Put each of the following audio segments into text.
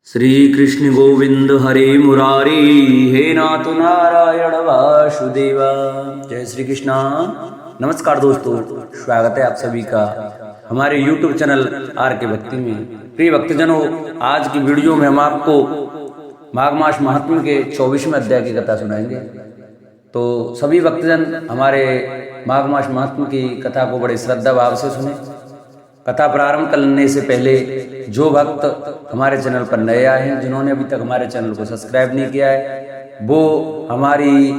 श्री कृष्ण गोविंद हरे मुरारी, हे नाथ नारायण वासुदेवा। जय श्री कृष्णा। नमस्कार दोस्तों, स्वागत है आप सभी का हमारे YouTube चैनल आर के भक्ति में। प्रिय भक्तजनों, आज की वीडियो में हम आपको माघ मास महात्म्य के 24वें अध्याय की कथा सुनाएंगे। तो सभी भक्तजन हमारे माघ मास महात्म्य की कथा को बड़े श्रद्धा भाव से सुने। कथा प्रारंभ करने से पहले जो भक्त हमारे चैनल पर नए आए हैं, जिन्होंने अभी तक हमारे चैनल को सब्सक्राइब नहीं किया है, वो हमारी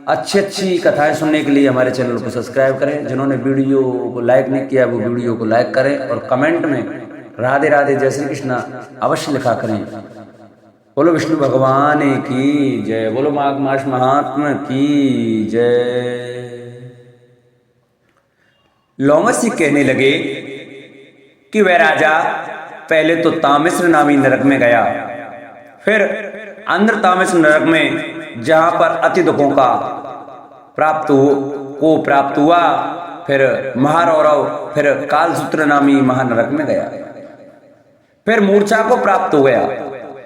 अच्छी कथाएं सुनने के लिए हमारे चैनल को सब्सक्राइब करें। जिन्होंने वीडियो को लाइक नहीं किया, वो वीडियो को लाइक करें और कमेंट में राधे राधे जय श्री कृष्णा अवश्य लिखा करें। बोलो विष्णु भगवान की जय, बोलो माघ मास महात्म्य की जय। लोमसी कहने लगे कि वह राजा पहले तो तामिश्र नामी नरक में गया, फिर अंध्र तामिश्र नरक में जहां पर अति दुखों का प्राप्त हुआ, फिर महारौरव, फिर कालसूत्र नामी महानरक में गया, फिर मूर्छा को प्राप्त हो गया।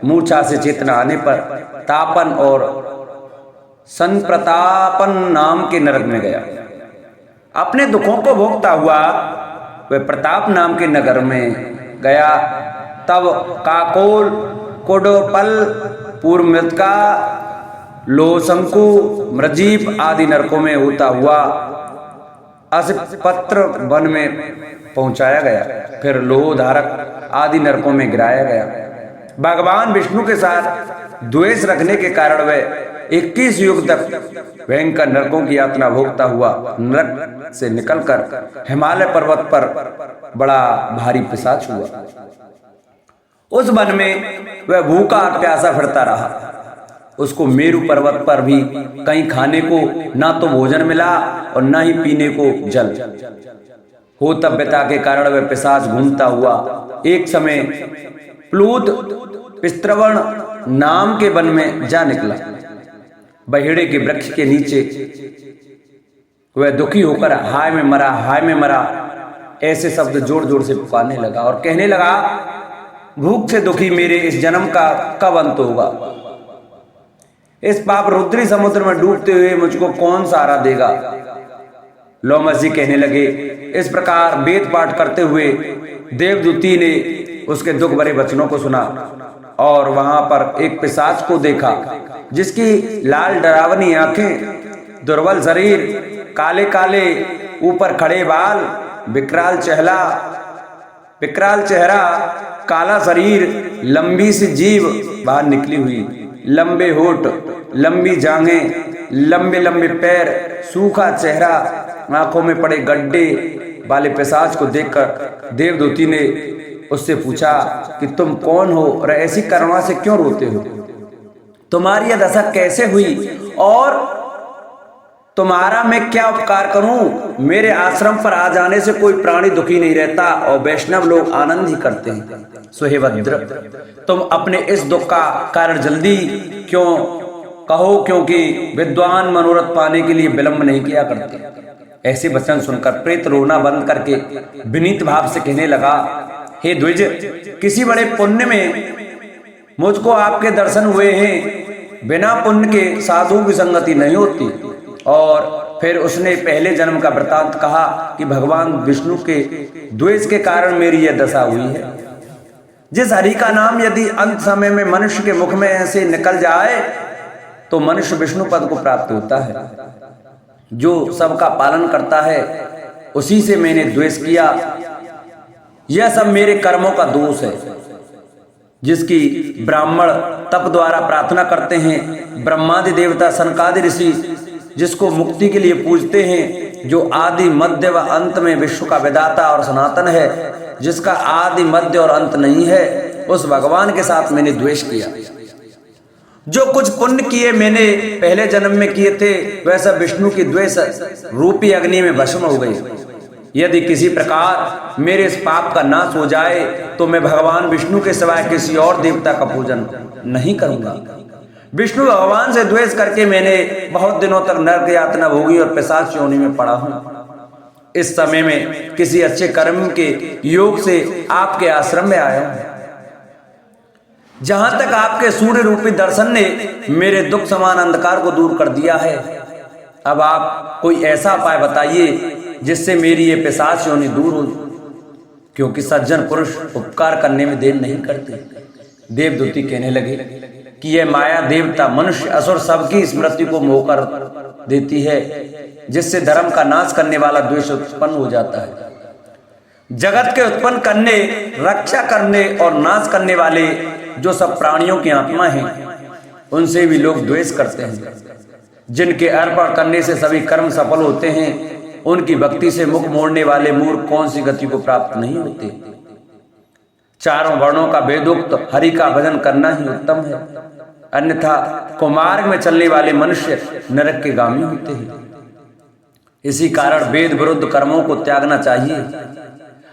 मूर्छा से चेतना आने पर तापन और संप्रतापन नाम के नरक में गया। अपने दुखों को भोगता हुआ वह प्रताप नाम के नगर में गया। तब काकोल, कोडोपल, पूर्वमृतका, लोशंकु, मृजीप आदि नरकों में होता हुआ असपत्र वन में पहुंचाया गया, फिर लोहधारक आदि नरकों में गिराया गया। भगवान विष्णु के साथ द्वेष रखने के कारण वह 21 युग तक भयंकर नरकों की यातना भोगता हुआ नरक से निकलकर हिमालय पर्वत पर बड़ा भारी पिशाच हुआ। उस वन में वह भूखा और प्यासा फिरता रहा। उसको मेरु पर्वत पर भी कहीं खाने को ना तो भोजन मिला और ना ही पीने को जल। होतव्यता के कारण वह पिशाच घूमता हुआ एक समय प्लूत पिस्त्रवण नाम के वन में जा निकला। बहेड़े के वृक्ष के नीचे वह दुखी होकर हाय में मरा, हाय में मरा ऐसे शब्द जोर जोर से पुकारने लगा और कहने लगा, भूख से दुखी मेरे इस जन्म का कब अंत होगा? इस पाप रुद्री समुद्र में डूबते हुए मुझको कौन सहारा देगा? लोमसी कहने लगे। इस प्रकार वेद पाठ करते हुए देवदूती ने उसके दुख भरे वचनों को सुना और वहां पर एक पिशाच को देखा, जिसकी लाल डरावनी आंखें, दुर्बल शरीर, काले काले ऊपर खड़े बाल, विकराल चेहरा, काला शरीर, लंबी सी जीभ बाहर निकली हुई, लंबे होठ, लंबी जांघें, लंबे लंबे पैर, सूखा चेहरा, आंखों में पड़े गड्ढे वाले पिशाच को देखकर देवदूती ने उससे पूछा कि तुम कौन हो और ऐसी करुणा से क्यों रोते हो? तुम्हारी यह दशा कैसे हुई और तुम्हारा मैं क्या उपकार करूं? मेरे आश्रम पर आ जाने से कोई प्राणी दुखी नहीं रहता और वैष्णव लोग आनंद ही करते हैं। सुहेभद्र, तुम अपने इस दुख का कारण जल्दी क्यों कहो, क्योंकि विद्वान मनोरथ पाने के लिए विलंब नहीं किया करते। ऐसे वचन सुनकर प्रेत रोना बंद करके विनीत भाव से कहने लगा, हे द्विज, किसी बड़े पुण्य में मुझको आपके दर्शन हुए हैं। बिना पुण्य के साधु की संगति नहीं होती। और फिर उसने पहले जन्म का वृतांत कहा कि भगवान विष्णु के द्वेष के कारण मेरी यह दशा हुई है। जिस हरि का नाम यदि अंत समय में मनुष्य के मुख में ऐसे निकल जाए तो मनुष्य विष्णु पद को प्राप्त होता है। जो सबका पालन करता है उसी से मैंने द्वेष किया। यह सब मेरे कर्मों का दोष है, जिसकी ब्राह्मण तप द्वारा प्रार्थना करते हैं। ब्रह्मादि देवता, सनकादि ऋषि जिसको मुक्ति के लिए पूजते हैं, जो आदि मध्य व अंत में विश्व का विधाता और सनातन है, जिसका आदि मध्य और अंत नहीं है, उस भगवान के साथ मैंने द्वेष किया। जो कुछ पुण्य किए मैंने पहले जन्म में किए थे, वह सब विष्णु की द्वेष रूपी अग्नि में भस्म हो गई। यदि किसी प्रकार मेरे इस पाप का नाश हो जाए तो मैं भगवान विष्णु के सिवाय किसी और देवता का पूजन नहीं करूंगा। विष्णु भगवान से द्वेष करके मैंने बहुत दिनों तक नरक यातना भोगी और पिशाच योनि में पड़ा हूं। इस समय में किसी अच्छे कर्म के योग से आपके आश्रम में आया हूं। जहां तक आपके सूर्य रूपी दर्शन ने मेरे दुख समान अंधकार को दूर कर दिया है, अब आप कोई ऐसा उपाय बताइए जिससे मेरी ये पिशाच योनि दूर हो, क्योंकि सज्जन पुरुष उपकार करने में देर नहीं करते। देवदूती कहने लगे कि यह माया देवता मनुष्य असुर सबकी स्मृति को मोह कर देती है, जिससे धर्म का नाश करने वाला द्वेष उत्पन्न हो जाता है। जगत के उत्पन्न करने, रक्षा करने और नाश करने वाले जो सब प्राणियों की आत्मा हैं, उनसे भी लोग द्वेष करते हैं। जिनके अर्पण करने से सभी कर्म सफल होते हैं, उनकी भक्ति से मुख मोड़ने वाले मूर्ख कौन सी गति को प्राप्त नहीं होते। चारों वर्णों का वेदोक्त हरि का भजन करना ही उत्तम है, अन्यथा कुमार्ग में चलने वाले मनुष्य नरक के गामी होते हैं। इसी कारण वेद विरुद्ध कर्मों को त्यागना चाहिए।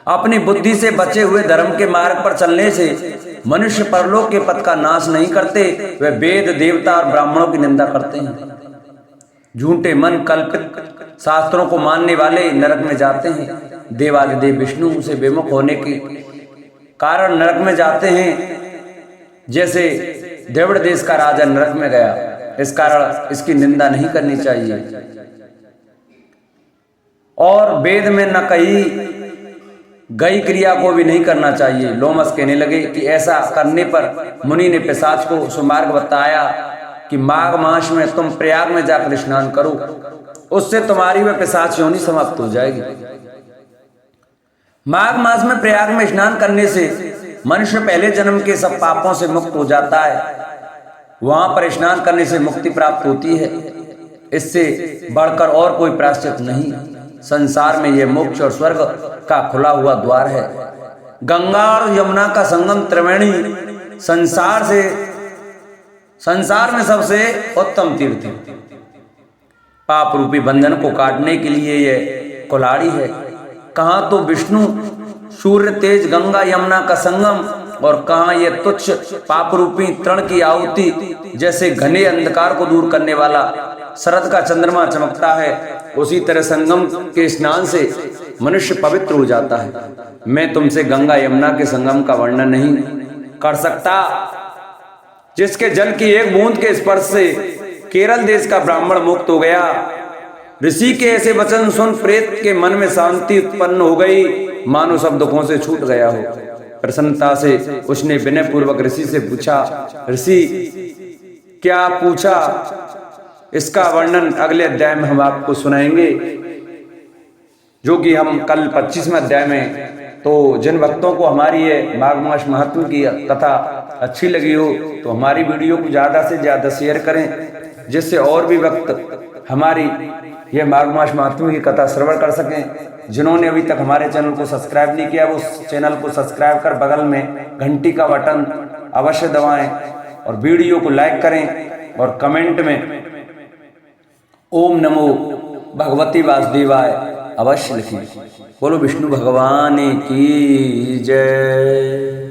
अपनी बुद्धि से बचे हुए धर्म के मार्ग पर चलने से मनुष्य परलोक के पथ का नाश नहीं करते, वे वेद देवता और ब्राह्मणों की निंदा करते हैं। झूठे मन कल्पित शास्त्रों को मानने वाले नरक में जाते हैं। देवादिदेव विष्णु से विमुख होने के कारण नरक में जाते हैं, जैसे देवड़ देश का राजा नरक में गया। इस कारण इसकी निंदा नहीं करनी चाहिए। और वेद में न कही गई क्रिया को भी नहीं करना चाहिए। लोमस कहने लगे कि ऐसा करने पर मुनि ने पिशाच को सुमार्ग बताया कि माघ मास में तुम प्रयाग में जाकर स्नान करो, उससे तुम्हारी वह पिशाच योनि समाप्त हो जाएगी। माघ मास में प्रयाग में स्नान करने से मनुष्य पहले जन्म के सब पापों से मुक्त हो जाता है। वहां पर स्नान करने से मुक्ति प्राप्त होती है। इससे बढ़कर और कोई प्रायश्चित नहीं। संसार में यह मोक्ष और स्वर्ग का खुला हुआ द्वार है। गंगा और यमुना का संगम त्रिवेणी संसार में सबसे उत्तम तीर्थ है। पाप रूपी बंधन को काटने के लिए यह कुल्हाड़ी है। कहां तो विष्णु सूर्य तेज गंगा यमुना का संगम, और कहां यह तुच्छ पाप रूपी तृण की आहुति जैसे घने अंधकार को दूर करने वाला शरद का चंद्रमा चमकता है। उसी तरह संगम के स्नान से मनुष्य पवित्र हो जाता है। मैं तुमसे गंगा यमुना के संगम का वर्णन नहीं कर सकता, जिसके जल की एक बूंद के स्पर्श से केरल देश का ब्राह्मण मुक्त हो गया। ऋषि के ऐसे वचन सुन प्रेत के मन में शांति उत्पन्न हो गई, मानो सब दुखों से छूट गया हो। प्रसन्नता से उसने विनय पूर्वक ऋषि से पूछा, ऋषि क्या पूछा? इसका वर्णन अगले अध्याय में हम आपको सुनाएंगे, जो कि हम कल 25वें अध्याय में। तो जिन भक्तों को हमारी ये माघ मास महात्म्य की कथा अच्छी लगी हो तो हमारी वीडियो को ज्यादा से ज्यादा शेयर करें, जिससे और भी भक्त हमारी यह माघ मास महात्म्य की कथा श्रवण कर सकें। जिन्होंने अभी तक हमारे चैनल को सब्सक्राइब नहीं किया, वो चैनल को सब्सक्राइब कर बगल में घंटी का बटन अवश्य दबाएं और वीडियो को लाइक करें और कमेंट में ओम नमो भगवती वासुदेवाय अवश्य लिखें। बोलो विष्णु भगवान की जय।